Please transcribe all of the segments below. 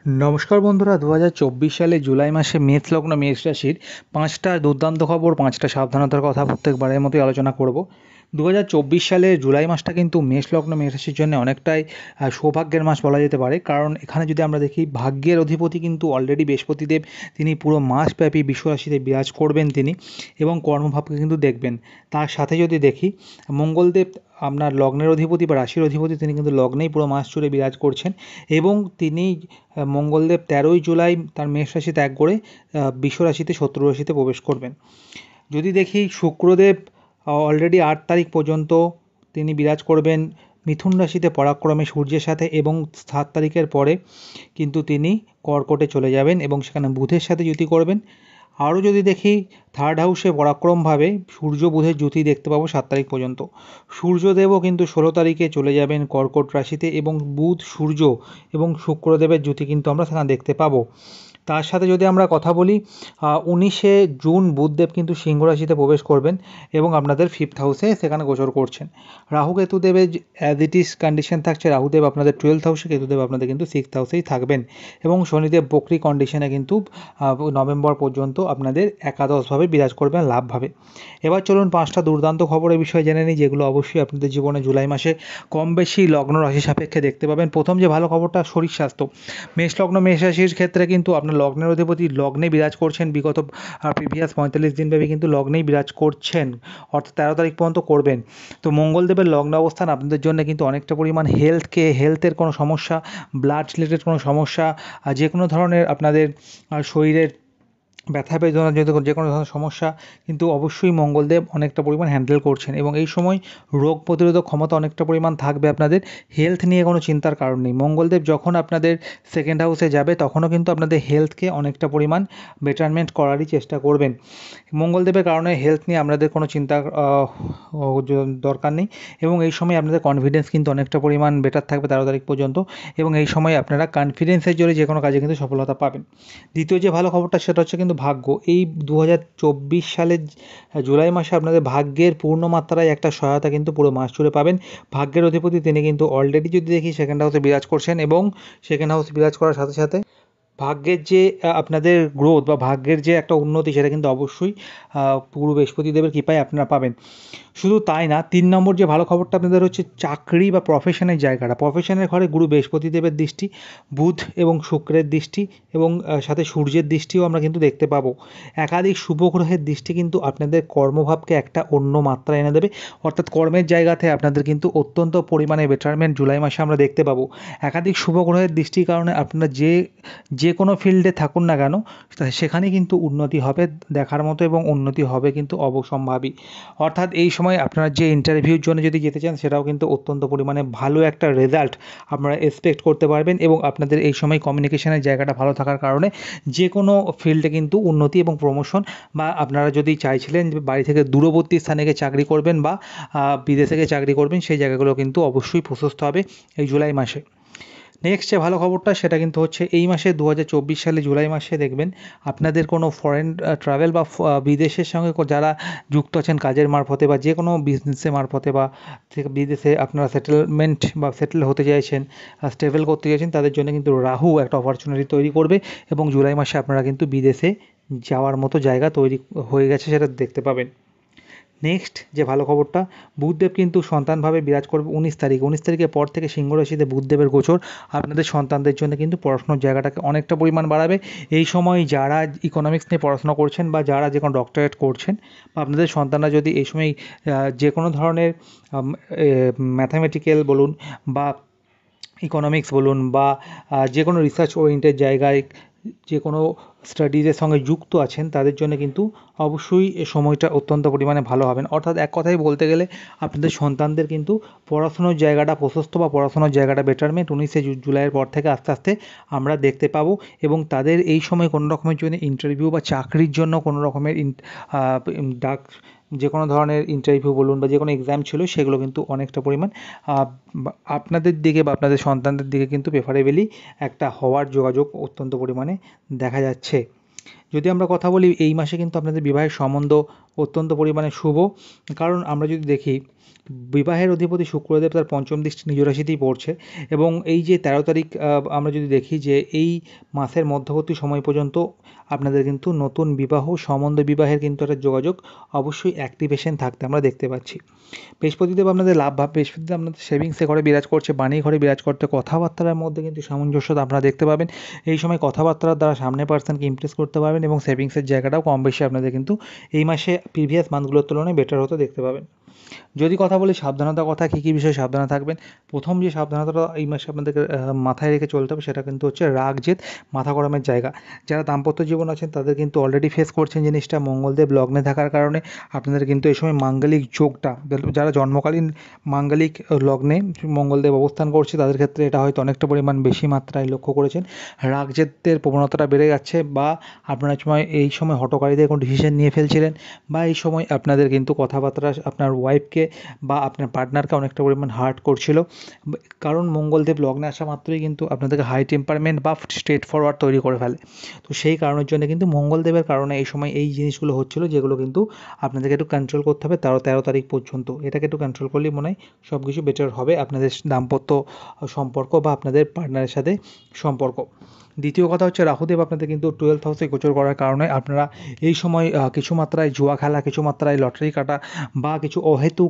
নমস্কার বন্ধুরা, 2024 সালে জুলাই মাসে মেষ লগ্ন মেষ রাশির 5টা দুর্দান্ত খবর, 5টা সাবধানতার কথা প্রত্যেকবারের মতোই আলোচনা করব। 2024 সালের জুলাই মাসটা কিন্তু মেষ লগ্ন মেষ রাশির জন্য অনেকটাই সৌভাগ্যের মাস বলা যেতে পারে। কারণ এখানে যদি আমরা দেখি, ভাগ্যের অধিপতি কিন্তু অলরেডি বৃহস্পতিদেব, তিনি পুরো মাসব্যাপী বিশ্ব রাশিতে বিরাজ করবেন তিনি, এবং কর্মভাবকে কিন্তু দেখবেন। তার সাথে যদি দেখি, মঙ্গলদেব আপনার লগ্নের অধিপতি বা রাশির অধিপতি, তিনি কিন্তু লগ্নেই পুরো মাস জুড়ে বিরাজ করছেন, এবং তিনি মঙ্গলদেব 13ই জুলাই তার মেষ রাশি ত্যাগ করে বৃষ রাশিতে শত্রু রাশিতে প্রবেশ করবেন। যদি দেখি, শুক্রদেব অলরেডি 8 তারিখ পর্যন্ত তিনি বিরাজ করবেন মিথুন রাশিতে পরাক্রমে সূর্যের সাথে, এবং 7 তারিখের পরে কিন্তু তিনি কর্কটে চলে যাবেন এবং সেখানে বুধের সাথে যুতি করবেন। আরও যদি দেখি, থার্ড হাউসে পরাক্রমভাবে সূর্য বুধের যুতি দেখতে পাবো 7 তারিখ পর্যন্ত। সূর্যদেবও কিন্তু 16 তারিখে চলে যাবেন কর্কট রাশিতে, এবং বুধ, সূর্য এবং শুক্রদেবের যুতি কিন্তু আমরা সেখানে দেখতে পাবো। তার সাথে যদি আমরা কথা বলি, 19শে জুন বুধদেব কিন্তু সিংহ রাশিতে প্রবেশ করবেন এবং আপনাদের 5th হাউসে সেখানে গোচর করছেন। রাহু কেতুদেবের অ্যাজ ইট ইজ কন্ডিশন থাকছে, রাহুদেব আপনাদের 12th হাউসে, কেতুদেব আপনাদের কিন্তু 6th হাউসেই থাকবেন, এবং শনিদেব বক্রি কন্ডিশনে কিন্তু নভেম্বর পর্যন্ত আপনাদের একাদশভাবে বিরাজ করবেন লাভভাবে। এবার চলুন 5টা দুর্দান্ত খবরের বিষয়ে জেনে নিই, যেগুলো অবশ্যই আপনাদের জীবনে জুলাই মাসে কম বেশি লগ্ন রাশি সাপেক্ষে দেখতে পাবেন। প্রথম যে ভালো খবরটা, শরীর স্বাস্থ্য। মেষ লগ্ন মেষ রাশির ক্ষেত্রে কিন্তু আপনার লগ্নের অধিপতি লগ্নে বিরাজ করছেন, বিগত প্রিভিয়াস 45 দিনব্যাপী কিন্তু লগ্নেই বিরাজ করছেন, অর্থাৎ 13 তারিখ পর্যন্ত করবেন। তো মঙ্গলদেবের লগ্ন অবস্থান আপনাদের জন্য কিন্তু অনেকটা পরিমাণ হেলথের কোনো সমস্যা, ব্লাড রিলেটেড কোনো সমস্যা, যে কোনো ধরনের আপনাদের শরীরের ব্যথা বেদনা, যে কোনো ধরনের সমস্যা কিন্তু অবশ্যই মঙ্গলদেব অনেকটা পরিমাণ হ্যান্ডেল করছেন, এবং এই সময় রোগ প্রতিরোধক ক্ষমতা অনেকটা পরিমাণ থাকবে আপনাদের। হেলথ নিয়ে কোনো চিন্তার কারণ নেই। মঙ্গলদেব যখন আপনাদের সেকেন্ড হাউসে যাবে, তখনও কিন্তু আপনাদের হেলথকে অনেকটা পরিমাণ বেটারমেন্ট করারই চেষ্টা করবেন। মঙ্গলদেবের কারণে হেলথ নিয়ে আপনাদের কোনো চিন্তার দরকার নেই, এবং এই সময় আপনাদের কনফিডেন্স কিন্তু অনেকটা পরিমাণ বেটার থাকবে 13 তারিখ পর্যন্ত, এবং এই সময় আপনারা কনফিডেন্সের জোরে যে কোনো কাজে কিন্তু সফলতা পাবেন। দ্বিতীয় যে ভালো খবরটা, সেটা হচ্ছে কিন্তু ভাগ্য। এই 2024 সালের জুলাই মাসে আপনাদের ভাগ্যের পূর্ণ মাত্রায় একটা সহায়তা কিন্তু পুরো মাস জুড়ে পাবেন। ভাগ্যের অধিপতি তিনি কিন্তু অলরেডি যদি দেখি সেকেন্ড হাউসে বিরাজ করছেন, এবং সেকেন্ড হাউসে বিরাজ করার সাথে সাথে ভাগ্যের যে আপনাদের গ্রোথ বা ভাগ্যের যে একটা উন্নতি, সেটা কিন্তু অবশ্যই পুরো বৃহস্পতিদেবের কৃপায় আপনারা পাবেন। শুধু তাই না, 3 নম্বর যে ভালো খবরটা আপনাদের হচ্ছে চাকরি বা প্রফেশনের জায়গাটা। প্রফেশনের ঘরে গুরু বৃহস্পতিদেবের দৃষ্টি, বুধ এবং শুক্রের দৃষ্টি, এবং সাথে সূর্যের দৃষ্টিও আমরা কিন্তু দেখতে পাবো। একাধিক শুভ গ্রহের দৃষ্টি কিন্তু আপনাদের কর্মভাবকে একটা অন্য মাত্রা এনে দেবে, অর্থাৎ কর্মের জায়গাতে আপনাদের কিন্তু অত্যন্ত পরিমাণে বেটারমেন্ট জুলাই মাসে আমরা দেখতে পাবো। একাধিক শুভ গ্রহের দৃষ্টির কারণে আপনারা যে কোনো ফিল্ডে থাকুন না কেন, সেখানে কিন্তু উন্নতি হবে দেখার মতো, এবং উন্নতি হবে কিন্তু অবশ্যম্ভাবী। অর্থাৎ এই সময় আপনারা যে ইন্টারভিউর জন্য যদি যেতে চান, সেটাও কিন্তু অত্যন্ত পরিমাণে ভালো একটা রেজাল্ট আপনারা এক্সপেক্ট করতে পারবেন, এবং আপনাদের এই সময় কমিউনিকেশনের জায়গাটা ভালো থাকার কারণে যে কোনো ফিল্ডে কিন্তু উন্নতি এবং প্রমোশন, বা আপনারা যদি চাইছিলেন যে বাড়ি থেকে দূরবর্তী স্থানে গিয়ে চাকরি করবেন বা বিদেশে গিয়ে চাকরি করবেন, সেই জায়গাগুলো কিন্তু অবশ্যই প্রশস্ত হবে এই জুলাই মাসে। নেক্সট যে ভালো খবরটা, সেটা কিন্তু হচ্ছে এই মাসে 2024 সালে জুলাই মাসে দেখবেন আপনাদের কোনো ফরেন ট্রাভেল বা বিদেশের সঙ্গে যারা যুক্ত আছেন কাজের মারফতে বা যে কোনো বিজনেসের মারফতে, বা বিদেশে আপনারা সেটেলমেন্ট বা সেটেল হতে চাইছেন, স্টেবল করতে চাইছেন, তাদের জন্য কিন্তু রাহু একটা অপরচুনিটি তৈরি করবে, এবং জুলাই মাসে আপনারা কিন্তু বিদেশে যাওয়ার মতো জায়গা তৈরি হয়ে গেছে, সেটা দেখতে পাবেন। নেক্সট যে ভালো খবরটা, বুধদেব কিন্তু সন্তানভাবে বিরাজ করবে 19 তারিখ। 19 তারিখের পর থেকে সিংহ রাশিতে বুধদেবের গোচর আপনাদের সন্তানদের জন্য কিন্তু পড়াশোনার জায়গাটাকে অনেকটা পরিমাণ বাড়াবে। এই সময় যারা ইকোনমিক্স নিয়ে পড়াশোনা করছেন, বা যারা যে কোনো ডক্টরেট করছেন, বা আপনাদের সন্তানরা যদি এই সময় যে কোনো ধরনের ম্যাথামেটিক্যাল বলুন বা ইকোনমিক্স বলুন, বা যে কোনো রিসার্চ ওরিয়েন্টেড জায়গায় যে কোনো স্টাডিজের সঙ্গে যুক্ত আছেন, তাদের জন্য কিন্তু অবশ্যই এ সময়টা অত্যন্ত পরিমাণে ভালো হবেন। অর্থাৎ এক কথায় বলতে গেলে, আপনাদের সন্তানদের কিন্তু পড়াশোনার জায়গাটা প্রশস্ত বা পড়াশোনার জায়গাটা বেটারমেন্ট 19শে জুলাইয়ের পর থেকে আস্তে আস্তে আমরা দেখতে পাবো, এবং তাদের এই সময় কোনো রকমের জন্য ইন্টারভিউ বা চাকরির জন্য কোনো রকমের ডাক, যে কোনো ধরনের ইন্টারভিউ বলুন বা যে কোনো এক্সাম ছিল, সেগুলো কিন্তু অনেকটা পরিমাণ আপনাদের দিকে বা আপনাদের সন্তানদের দিকে কিন্তু প্রেফারেবলি একটা হওয়ার যোগাযোগ অত্যন্ত পরিমাণে দেখা যাচ্ছে। যদি আমরা কথা বলি, এই মাসে কিন্তু আপনাদের বিবাহের সম্বন্ধ অত্যন্ত পরিমাণে শুভ। কারণ আমরা যদি দেখি, বিবাহের অধিপতি শুক্রদেব তার পঞ্চম দৃষ্টি নিজ রাশিতেই পড়ছে এবং এই যে 13 তারিখ আমরা যদি দেখি যে এই মাসের মধ্যবর্তী সময় পর্যন্ত আপনাদের কিন্তু নতুন বিবাহ সম্বন্ধ বিবাহের কিন্তু একটা যোগাযোগ অবশ্যই অ্যাক্টিভেশন থাকতে আমরা দেখতে পাচ্ছি। বৃহস্পতিদেব আপনাদের লাভ ভাব, বৃহস্পতিদেব আপনাদের সেভিংসে ঘরে বিরাজ করছে, বাণী ঘরে বিরাজ করতে, কথাবার্তার মধ্যে কিন্তু সামঞ্জস্যতা আপনারা দেখতে পাবেন। এই সময় কথাবার্তার দ্বারা সামনের পার্সনকে ইমপ্রেস করতে পারবেন এবং সেভিংসের জায়গাটাও কম বেশি আপনাদের কিন্তু এই মাসে প্রিভিয়াস মান্থগুলোর তুলনায় বেটার হতে দেখতে পাবেন। যদি কথা বলি সাবধানতার কথা, কী কী বিষয়ে সাবধানে থাকবেন, প্রথম যে সাবধানতাটা এই মাসে আপনাদেরকে মাথায় রেখে চলতে হবে সেটা কিন্তু হচ্ছে রাগ জেদ মাথা গরমের জায়গা। যারা দাম্পত্য জীবন আছেন তাদের কিন্তু অলরেডি ফেস করছেন জিনিসটা, মঙ্গলদেব লগ্নে থাকার কারণে আপনাদের কিন্তু এই সময় মাঙ্গলিক যোগটা, যারা জন্মকালীন মাঙ্গলিক লগ্নে মঙ্গলদেব অবস্থান করছে তাদের ক্ষেত্রে এটা হয়তো অনেকটা পরিমাণ বেশি মাত্রায় লক্ষ্য করেছেন। রাগ জেদের প্রবণতাটা বেড়ে যাচ্ছে, বা আপনার এই সময় হঠকারীদের কোনো ডিসিশন নিয়ে ফেলছিলেন, বা এই সময় আপনাদের কিন্তু কথাবার্তা আপনার ওয়াইফকে বা আপনার পার্টনারকে অনেকটা পরিমাণ হার্ট করছিল, কারণ মঙ্গলদেব লগ্নে আসা মাত্রই কিন্তু আপনাদেরকে হাই টেম্পারমেন্ট বা স্ট্রেট ফরওয়ার্ড তৈরি করে ফেলে। তো সেই কারণের জন্য কিন্তু মঙ্গলদেবের কারণে এই সময় এই জিনিসগুলো হচ্ছিলো, যেগুলো কিন্তু আপনাদেরকে একটু কন্ট্রোল করতে হবে 13 তারিখ পর্যন্ত। এটাকে একটু কন্ট্রোল করলেই মনে হয় সব কিছু বেটার হবে আপনাদের দাম্পত্য সম্পর্ক বা আপনাদের পার্টনারের সাথে সম্পর্ক। দ্বিতীয় কথা হচ্ছে রাহুদেব আপনাদের কিন্তু 12th হাউসে গোচর করার কারণে আপনারা এই সময় কিছু মাত্রায় জুয়া খেলা, কিছু মাত্রায় লটারি কাটা বা কিছু অহেতুক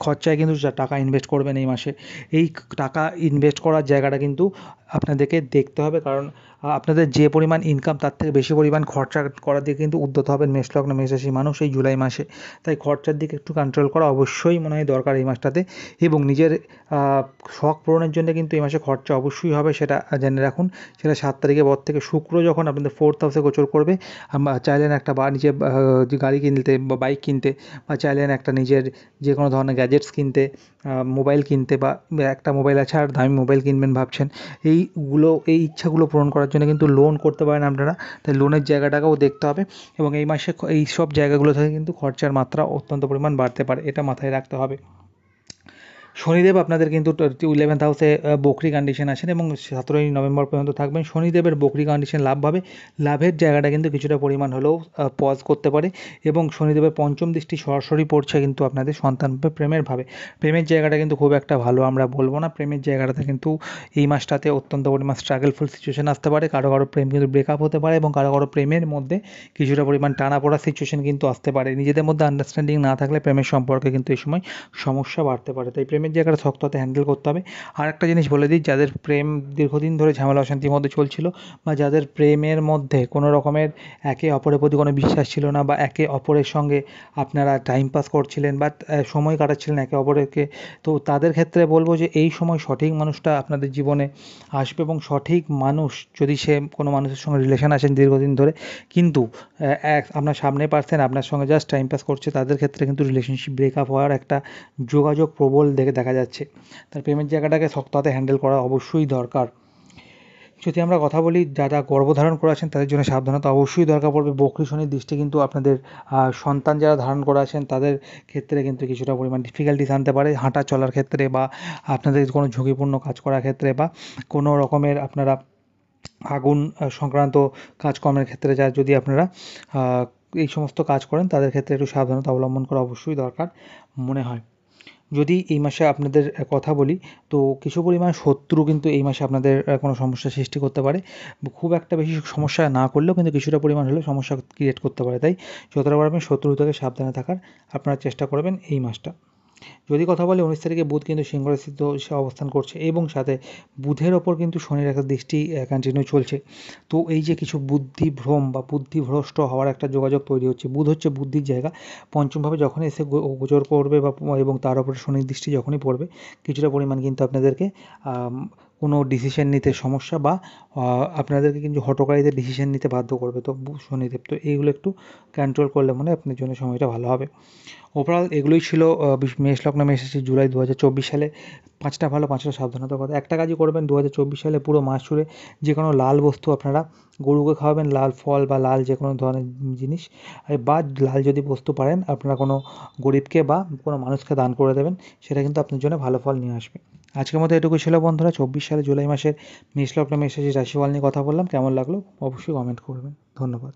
খরচায় কিন্তু টাকা ইনভেস্ট করবেন এই মাসে। এই টাকা ইনভেস্ট করার জায়গাটা কিন্তু আপনাদেরকে দেখতে হবে, কারণ আপনাদের যে পরিমাণ ইনকাম তার থেকে বেশি পরিমাণ খরচা করার দিকে কিন্তু উদ্যত হবেন মেষলগ্ন মেষরাশি মানুষ এই জুলাই মাসে। তাই খরচার দিকে একটু কন্ট্রোল করা অবশ্যই মনে হয় দরকার এই মাসটাতে, এবং নিজের শখ পূরণের জন্য কিন্তু এই মাসে খরচা অবশ্যই হবে, সেটা জেনে রাখুন। সেটা 7 তারিখের পর থেকে শুক্র যখন আপনাদের 4th হাউসে গোচর করবে, চাইলেন একটা নিজে যে গাড়ি কিনতে বা বাইক কিনতে, বা চাইলেন একটা নিজের যে কোনো ধরনের গ্যাজেটস কিনতে, মোবাইল কিনতে, বা একটা মোবাইল আছে আর দামি মোবাইল কিনবেন ভাবছেন, এই ইচ্ছাগুলো পূরণ করার জন্য কিন্তু লোন করতে পারেন আপনারা। তাই লোনের জায়গাটাকেও দেখতে হবে, এবং এই মাসে এই সব জায়গাগুলো থেকে কিন্তু খরচার মাত্রা অত্যন্ত পরিমাণ বাড়তে পারে, এটা মাথায় রাখতে হবে। শনিদেব আপনাদের কিন্তু 11th হাউসে বকরি কন্ডিশন আছেন এবং 17ই নভেম্বর পর্যন্ত থাকবেন। শনিদেবের বকরি কন্ডিশন লাভের জায়গাটা কিন্তু কিছুটা পরিমাণ হলেও পজ করতে পারে, এবং শনিদেবের পঞ্চম দৃষ্টি সরাসরি পড়ছে কিন্তু আপনাদের সন্তান প্রেমের জায়গাটা কিন্তু খুব একটা ভালো আমরা বলবো না। প্রেমের জায়গাটাতে কিন্তু এই মাসটাতে অত্যন্ত পরিমাণ স্ট্রাগলফুল সিচুয়েশন আসতে পারে, কারো প্রেম কিন্তু ব্রেকআপ হতে পারে, এবং কারো প্রেমের মধ্যে কিছুটা পরিমাণ টানাপোড়া সিচুয়েশন কিন্তু আসতে পারে। নিজেদের মধ্যে আন্ডারস্ট্যান্ডিং না থাকলে প্রেমের সম্পর্কে কিন্তু এই সময় সমস্যা বাড়তে পারে, তাই প্রেমের জায়গাটা শক্ত হাতে হ্যান্ডেল করতে হবে। আর একটা জিনিস বলে দিই, যাদের প্রেম দীর্ঘদিন ধরে ঝামেলা অশান্তির মধ্যে চলছিল, বা যাদের প্রেমের মধ্যে কোনো রকমের একে অপরের প্রতি কোনো বিশ্বাস ছিল না, বা একে অপরের সঙ্গে আপনারা টাইম পাস করছিলেন বা সময় কাটাচ্ছিলেন একে অপরকে, তো তাদের ক্ষেত্রে বলবো যে এই সময় সঠিক মানুষটা আপনাদের জীবনে আসবে, এবং সঠিক মানুষ যদি সে কোনো মানুষের সঙ্গে রিলেশন আছেন দীর্ঘদিন ধরে, কিন্তু আপনার সামনে পার্সন আপনার সঙ্গে জাস্ট টাইম পাস করছে, তাদের ক্ষেত্রে কিন্তু রিলেশনশিপ ব্রেকআপ হওয়ার একটা যোগাযোগ প্রবল দেখা যাচ্ছে। তার প্রেমের জায়গাটাকে শক্ত হাতে হ্যান্ডেল করা অবশ্যই দরকার। যদি আমরা কথা বলি যারা গর্ভধারণ করে আছেন তাদের জন্য সাবধানতা অবশ্যই দরকার পড়বে। বকরি শনির দৃষ্টি কিন্তু আপনাদের সন্তান যারা ধারণ করে আছেন তাদের ক্ষেত্রে কিন্তু কিছুটা পরিমাণ ডিফিকাল্টিস আনতে পারে, হাঁটা চলার ক্ষেত্রে, বা আপনাদের কোনো ঝুঁকিপূর্ণ কাজ করার ক্ষেত্রে, বা কোনো রকমের আপনারা আগুন সংক্রান্ত কাজকর্মের ক্ষেত্রে যদি আপনারা এই সমস্ত কাজ করেন তাদের ক্ষেত্রে একটু সাবধানতা অবলম্বন করা অবশ্যই দরকার মনে হয়। যদি এই মাসে আপনাদের কথা বলি, তো কিছু পরিমাণ শত্রু কিন্তু এই মাসে আপনাদের কোনো সমস্যা সৃষ্টি করতে পারে। খুব একটা বেশি সমস্যা না করলেও কিন্তু কিছুটা পরিমাণ হলেও সমস্যা ক্রিয়েট করতে পারে, তাই যতটা পারবেন শত্রু থেকে সাবধানে থাকার আপনারা চেষ্টা করবেন এই মাসটা। যদি কথা বলি 19 তারিখে বুধ কিন্তু সিংহ রাশিতে সে অবস্থান করছে, এবং সাথে বুধের ওপর কিন্তু শনির একটা দৃষ্টি কন্টিনিউ চলছে। তো এই যে কিছু বুদ্ধিভ্রম বা বুদ্ধিভ্রষ্ট হওয়ার একটা যোগাযোগ তৈরি হচ্ছে, বুধ হচ্ছে বুদ্ধির জায়গা, পঞ্চমভাবে যখনই এসে গোচর করবে বা এবং তার উপরে শনির দৃষ্টি যখনই পড়বে, কিছুটা পরিমাণ কিন্তু আপনাদেরকে কোনো ডিসিশন নিতে সমস্যা, বা আপনাদেরকে কিন্তু হঠকারীদের ডিসিশন নিতে বাধ্য করবে, তো শনিদেব, তো এইগুলো একটু কন্ট্রোল করলে মনে হয় আপনার জন্য সময়টা ভালো হবে। ওভারঅল এগুলোই ছিল মেষ লগ্ন মেষ রাশি জুলাই 2024 সালে 5টা ভালো 5টা সাবধানতার কথা। একটা কাজই করবেন 2024 সালে পুরো মাস জুড়ে, যে কোনো লাল বস্তু আপনারা গরুকে খাওয়াবেন, লাল ফল বা লাল যে কোনো ধরনের জিনিস, বা লাল যদি বস্তু পারেন আপনারা কোনো গরিবকে বা কোনো মানুষকে দান করে দেবেন, সেটা কিন্তু আপনার জন্য ভালো ফল নিয়ে আসবে। আজকের মতো এটুকু ছিল বন্ধুরা, 24 সালে জুলাই মাসের মেষ লগ্ন মেষ রাশি রাশিফল নিয়ে কথা বললাম। কেমন লাগলো অবশ্যই কমেন্ট করবেন। ধন্যবাদ।